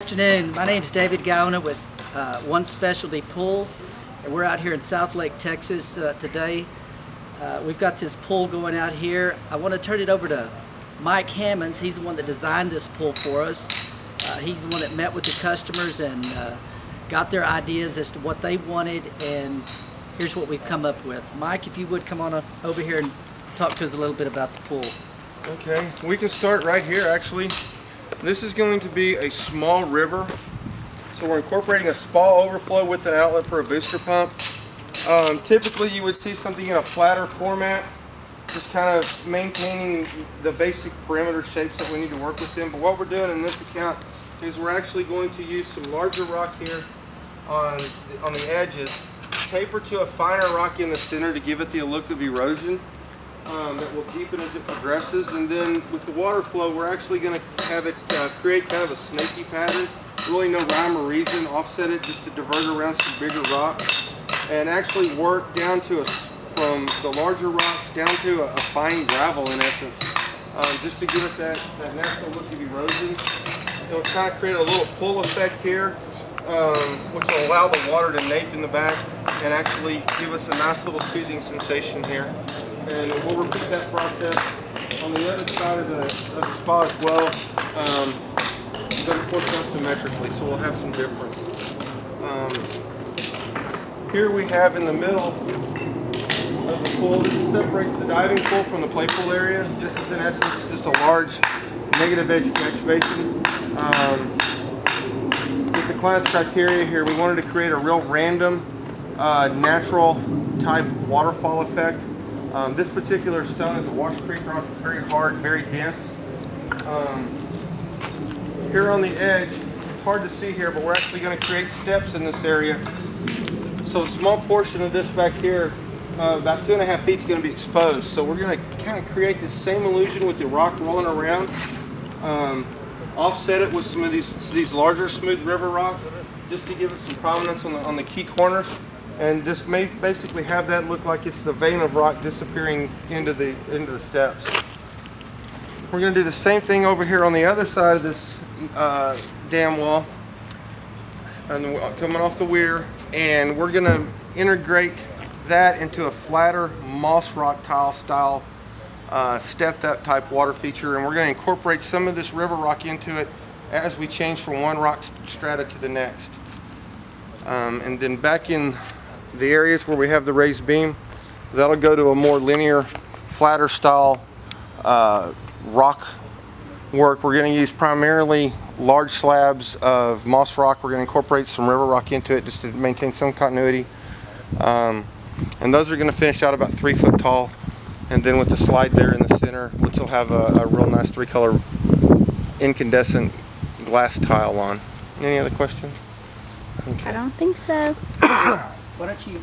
Good afternoon. My name is David Gauna with One Specialty Pools, and we're out here in Southlake, Texas today. We've got this pool going out here. I want to turn it over to Mike Hammonds. He's the one that designed this pool for us. He's the one that met with the customers and got their ideas as to what they wanted, and here's what we've come up with. Mike, if you would come on over here and talk to us a little bit about the pool. Okay, we can start right here actually. This is going to be a small river, so we're incorporating a spa overflow with an outlet for a booster pump. Typically you would see something in a flatter format, just kind of maintaining the basic perimeter shapes that we need to work with them. But what we're doing in this account is we're actually going to use some larger rock here on the edges, taper to a finer rock in the center to give it the look of erosion. That will deepen as it progresses, and then with the water flow we're actually going to have it create kind of a snaky pattern, really no rhyme or reason, offset it just to divert around some bigger rocks and actually work down to from the larger rocks down to a fine gravel in essence, just to give it that natural look of erosion. It'll kind of create a little pull effect here, which will allow the water to nape in the back and actually give us a nice little soothing sensation here. And we'll repeat that process on the other side of the spa as well, but of course not symmetrically, so we'll have some difference. Here we have in the middle of the pool, this separates the diving pool from the play pool area. This is in essence just a large negative edge catch basin. With the client's criteria here, we wanted to create a real random, natural type waterfall effect. This particular stone is a Wash Creek rock. It's very hard, very dense. Here on the edge, it's hard to see here, but we're actually going to create steps in this area. So a small portion of this back here, about 2.5 feet, is going to be exposed. So we're going to kind of create this same illusion with the rock rolling around. Offset it with some of these larger smooth river rock, just to give it some prominence on the key corners. And just basically have that look like it's the vein of rock disappearing into the steps. We're going to do the same thing over here on the other side of this dam wall, and coming off the weir, and we're going to integrate that into a flatter moss rock tile style stepped up type water feature, and we're going to incorporate some of this river rock into it as we change from one rock strata to the next. And then back in the areas where we have the raised beam, that'll go to a more linear, flatter style rock work. We're going to use primarily large slabs of moss rock. We're going to incorporate some river rock into it just to maintain some continuity. And those are going to finish out about 3 foot tall, and then with the slide there in the center, which will have a real nice 3-color incandescent glass tile on. Any other questions? Okay. I don't think so. Why don't you